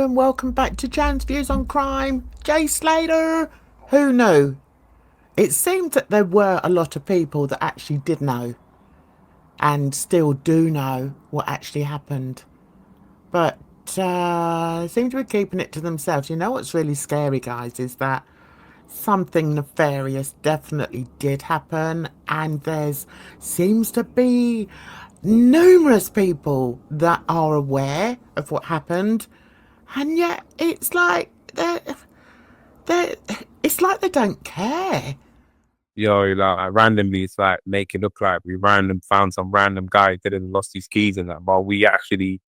Hello and welcome back to Jan's Views on Crime. Jay Slater. Who knew? It seemed that there were a lot of people that actually did know and still do know what actually happened. But seem to be keeping it to themselves. You know what's really scary, guys, is that something nefarious definitely did happen, and there's seems to be numerous people that are aware of what happened, and yet it's like it's like they don't care. Yo, like randomly, it's like make it look like we found some random guy that had lost his keys and that, but we actually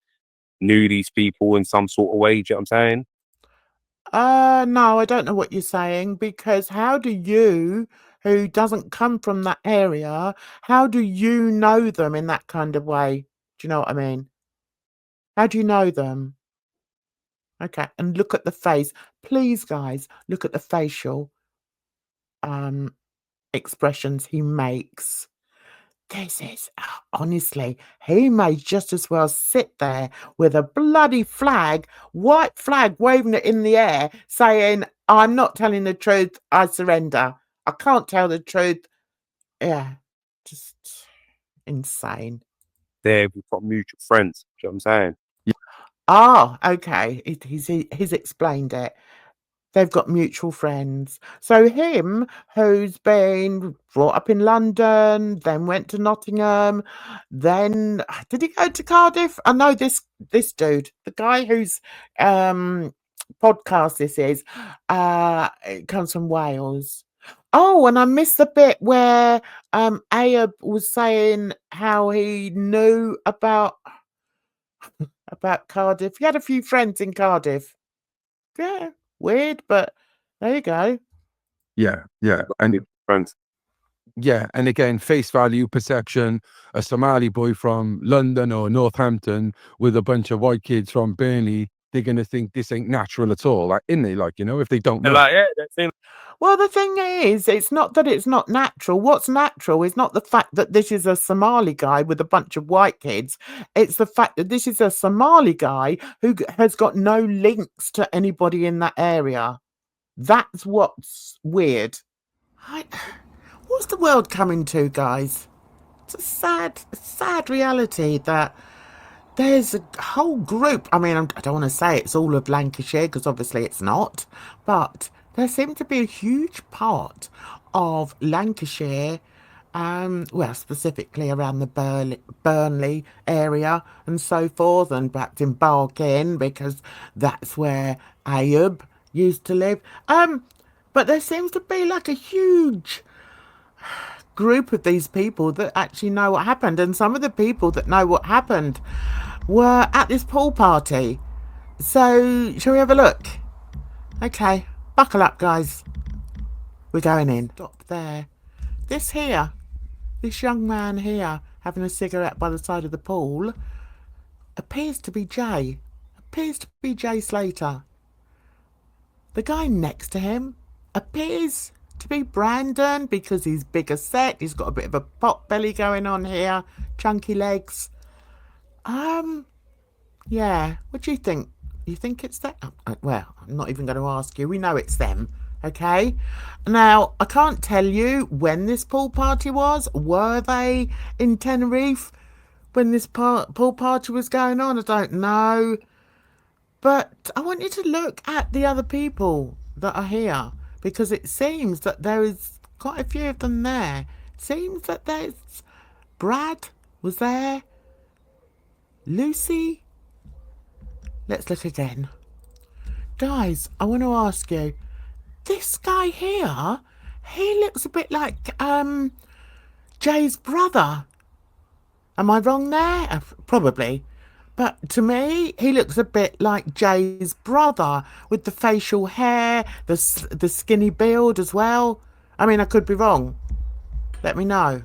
knew these people in some sort of way. Do you know what I'm saying? No, I don't know what you're saying, because how do you, who doesn't come from that area, how do you know them in that kind of way? Do you know what I mean? How do you know them? Okay, and look at the face. Please, guys, look at the facial expressions he makes. This is honestly, he may just as well sit there with a bloody flag, white flag, waving it in the air, saying, "I'm not telling the truth, I surrender. I can't tell the truth." Yeah, just insane. There, we've got mutual friends. Do you know what I'm saying? Ah, okay. He's explained it. They've got mutual friends. So him, who's been brought up in London, then went to Nottingham, then did he go to Cardiff? I know this dude, the guy whose podcast this is, it comes from Wales. Oh, and I missed the bit where Ayub was saying how he knew about Cardiff. He had a few friends in Cardiff. Yeah, weird, but there you go. Yeah, We've got mutual friends. and again, face value perception. A Somali boy from London or Northampton with a bunch of white kids from Burnley, they're gonna think this ain't natural at all, like, isn't they? Like, if they don't They're know. like, yeah, that's it. Well, the thing is, it's not that it's not natural. What's natural is not the fact that this is a Somali guy with a bunch of white kids. It's the fact that this is a Somali guy who has got no links to anybody in that area. That's what's weird. What's the world coming to, guys? It's a sad reality that there's a whole group. I mean, I don't want to say it's all of Lancashire, because obviously it's not, but there seems to be a huge part of Lancashire, well, specifically around the Burnley area and so forth, and perhaps in Barking, because that's where Ayub used to live. But there seems to be like a huge group of these people that actually know what happened, and some of the people that know what happened were at this pool party. So shall we have a look? Okay, buckle up, guys, we're going in. Stop there. This young man here having a cigarette by the side of the pool appears to be Jay Slater. The guy next to him appears to be Brandon, because he's bigger set, he's got a bit of a pot belly going on here, chunky legs. Yeah, what do you think? You think it's them? Well, I'm not even going to ask you. We know it's them, okay? Now, I can't tell you when this pool party was. Were they in Tenerife when this pool party was going on? I don't know. But I want you to look at the other people that are here, because it seems that there is quite a few of them there. It seems that there's Brad was there. Lucy. Let's look again. Guys, I want to ask you, this guy here, he looks a bit like Jay's brother. Am I wrong there? Probably. But to me, he looks a bit like Jay's brother, with the facial hair, the skinny build as well. I mean, I could be wrong. Let me know.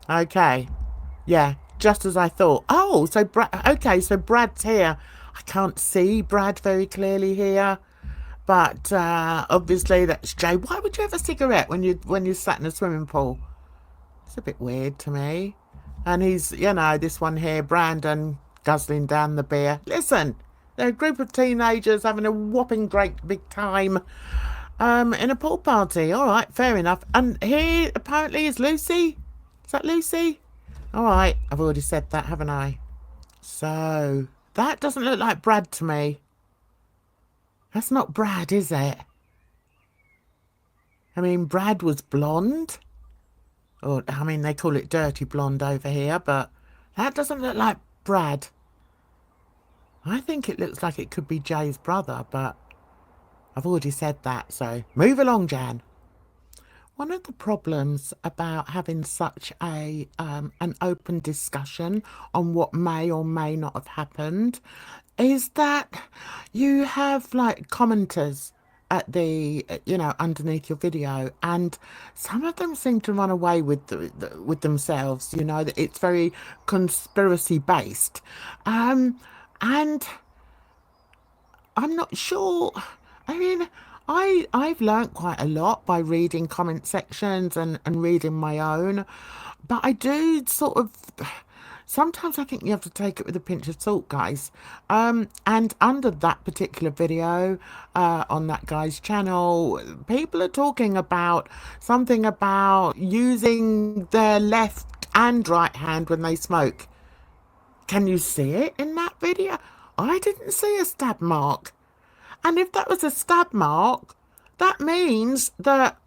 Okay. Yeah, just as I thought. Oh, so okay, so Brad's here. I can't see Brad very clearly here, but obviously that's Jay. Why would you have a cigarette when you sat in a swimming pool? It's a bit weird to me. And he's, this one here, Brandon, guzzling down the beer. Listen, They're a group of teenagers having a whopping great big time in a pool party. All right, fair enough. And here apparently is Lucy. Is that Lucy? All right, I've already said that, haven't I? So that doesn't look like Brad to me. That's not Brad, is it? I mean, Brad was blonde. Or, I mean, they call it dirty blonde over here, but that doesn't look like Brad. I think it looks like it could be Jay's brother, but I've already said that, so move along, Jan. One of the problems about having such a an open discussion on what may or may not have happened is that you have like commenters at the underneath your video, and some of them seem to run away with with themselves. That it's very conspiracy based, and I'm not sure. I mean, I've learnt quite a lot by reading comment sections and reading my own, but I do sort of. Sometimes I think you have to take it with a pinch of salt, guys. And under that particular video on that guy's channel, people are talking about something about using their left and right hand when they smoke. Can you see it in that video? I didn't see a stab mark. And if that was a stab mark, that means that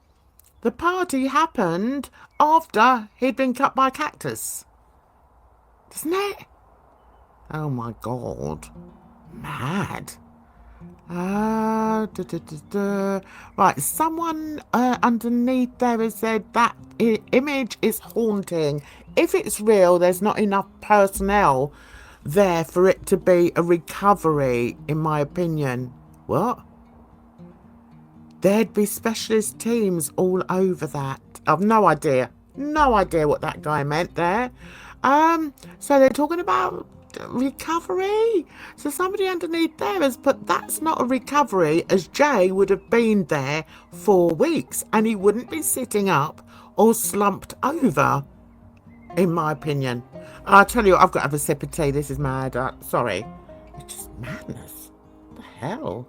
the party happened after he'd been cut by a cactus. Doesn't it? Oh my god. Mad. Right, someone underneath there has said that image is haunting. If it's real, there's not enough personnel there for it to be a recovery, in my opinion. What? There'd be specialist teams all over that. I've no idea. No idea what that guy meant there. So they're talking about recovery. So somebody underneath there has put that's not a recovery, as Jay would have been there 4 weeks and he wouldn't be sitting up or slumped over, in my opinion. I'll tell you what, I've got to have a sip of tea. This is mad. Sorry. It's just madness. What the hell?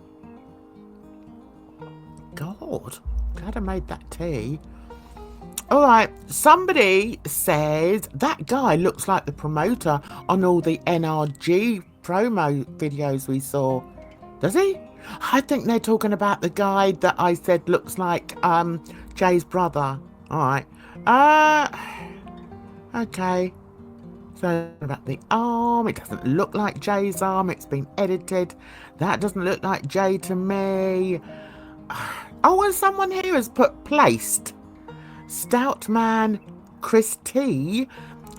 God. Glad I made that tea. All right, somebody says that guy looks like the promoter on all the NRG promo videos we saw. Does he? I think they're talking about the guy that I said looks like Jay's brother. All right. Okay. So about the arm, it doesn't look like Jay's arm. It's been edited. That doesn't look like Jay to me. Oh, and someone here has put placed. Stout man Chris T,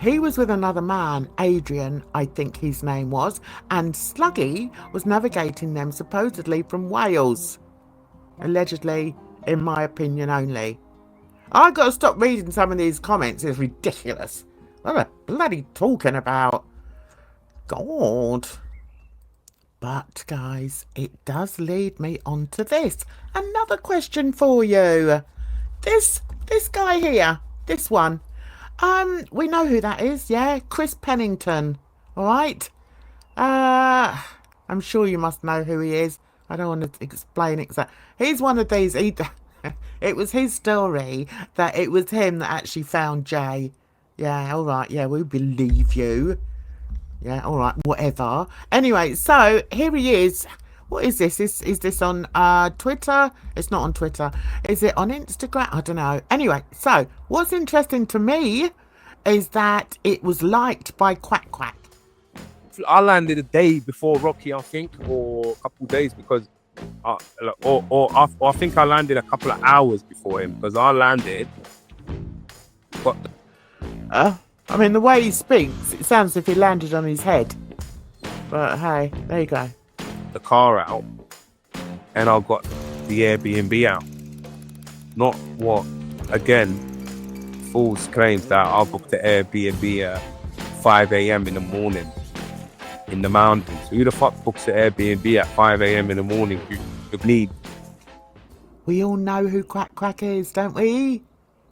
he was with another man, Adrian, I think his name was, and Sluggy was navigating them supposedly from Wales. Allegedly, in my opinion only. I've got to stop reading some of these comments. It's ridiculous. What are they bloody talking about? God. But, guys, it does lead me on to this. Another question for you. This guy here, this one, we know who that is, yeah? Chris Pennington, all right? I'm sure you must know who he is. I don't want to explain exactly. He's one of these, it was his story that it was him that actually found Jay. Yeah, all right, yeah, we believe you. Yeah, all right, whatever. Anyway, so here he is. What is this? Is this on Twitter? It's not on Twitter. Is it on Instagram? I don't know. Anyway, so what's interesting to me is that it was liked by Quack Quack. I landed a day before Rocky, I think, or a couple of days, because I think I landed a couple of hours before him, because I landed. But I mean, the way he speaks, it sounds as if he landed on his head. But hey, there you go. The car out, and I got the Airbnb out. Not what, again, false claims that I booked the Airbnb at 5 a.m. in the morning in the mountains. Who the fuck books the Airbnb at 5 a.m. in the morning? You need. We all know who Quack Quack is, don't we?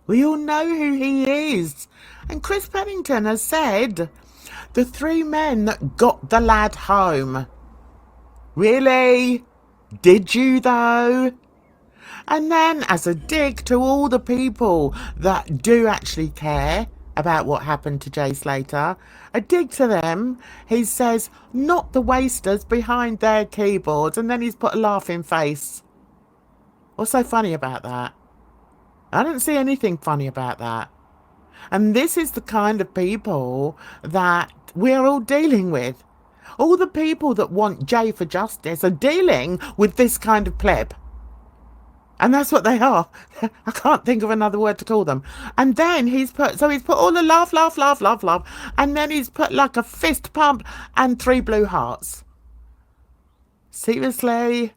We all know who he is. And Chris Pennington has said the 3 men that got the lad home. Really? Did you though? And then, as a dig to all the people that do actually care about what happened to Jay Slater, a dig to them, he says, not the wasters behind their keyboards, and then he's put a laughing face. What's so funny about that? I don't see anything funny about that. And this is the kind of people that we're all dealing with. All the people that want Jay for justice are dealing with this kind of pleb. And that's what they are. I can't think of another word to call them. And then he's put all the laugh, laugh, laugh, laugh, laugh. And then he's put like a fist pump and 3 blue hearts. Seriously?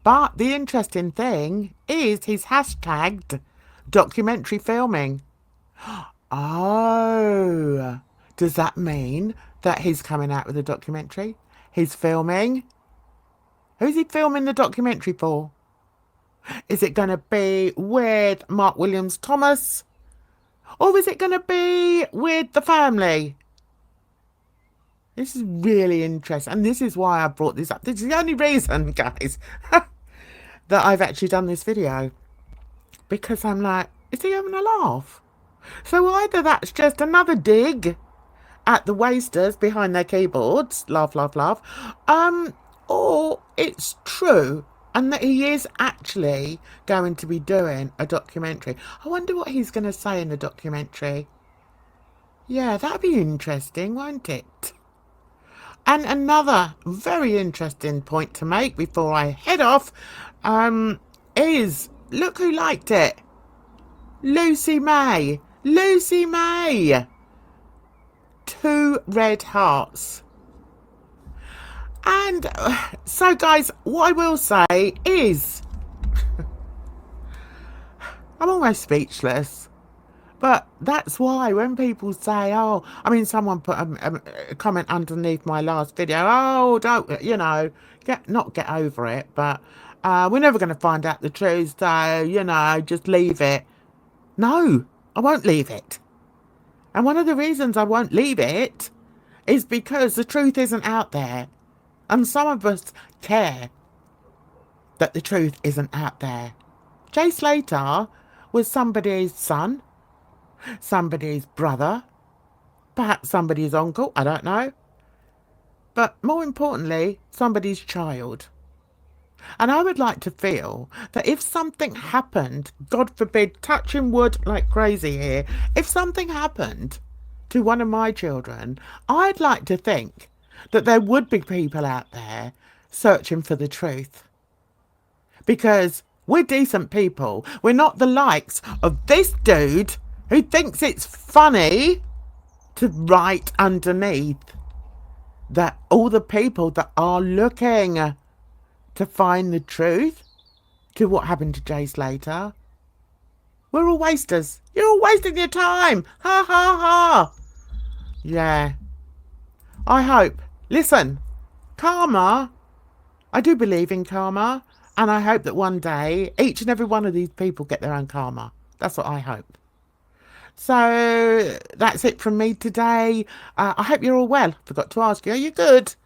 But the interesting thing is he's hashtagged documentary filming. Oh, does that mean that he's coming out with a documentary? He's filming? Who's he filming the documentary for? Is it going to be with Mark Williams Thomas? Or is it going to be with the family? This is really interesting. And this is why I brought this up. This is the only reason, guys, that I've actually done this video. Because I'm like, is he having a laugh? So either that's just another dig at the wasters behind their keyboards, laugh, laugh, laugh, or it's true and that he is actually going to be doing a documentary. I wonder what he's going to say in the documentary. Yeah, that'd be interesting, won't it? And another very interesting point to make before I head off is, look who liked it. Lucy May. Lucy May. 2 red hearts. And so, guys, what I will say is I'm almost speechless. But that's why when people say, oh, I mean, someone put a comment underneath my last video, oh, don't, you know, not get over it, but we're never going to find out the truth, so, you know, just leave it. No, I won't leave it. And one of the reasons I won't leave it is because the truth isn't out there. And some of us care that the truth isn't out there. Jay Slater was somebody's son, somebody's brother, perhaps somebody's uncle, I don't know. But more importantly, somebody's child. And I would like to feel that if something happened, God forbid, touching wood like crazy here, if something happened to one of my children, I'd like to think that there would be people out there searching for the truth. Because we're decent people. We're not the likes of this dude who thinks it's funny to write underneath that all the people that are looking to find the truth to what happened to Jay Slater, we're all wasters. You're all wasting your time. Ha ha ha. Yeah. I hope. Listen, karma. I do believe in karma. And I hope that one day each and every one of these people get their own karma. That's what I hope. So that's it from me today. I hope you're all well. Forgot to ask you, are you good?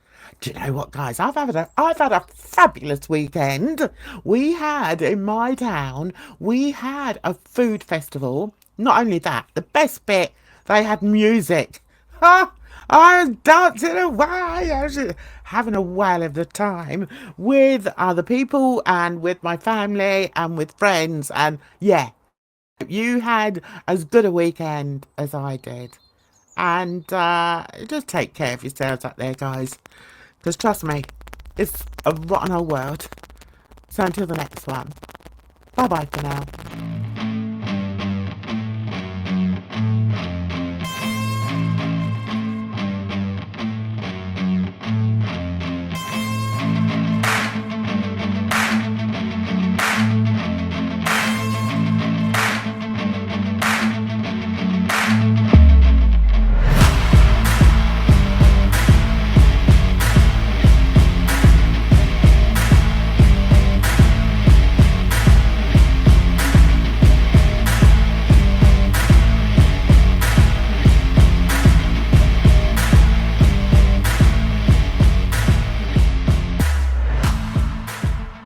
Do you know what, guys? I've had a fabulous weekend. We had, in my town, we had a food festival. Not only that, the best bit, they had music. Ha! I was dancing away. I was having a whale of the time with other people and with my family and with friends. And yeah, you had as good a weekend as I did. And just take care of yourselves out there, guys. Because trust me, it's a rotten old world. So until the next one, bye-bye for now.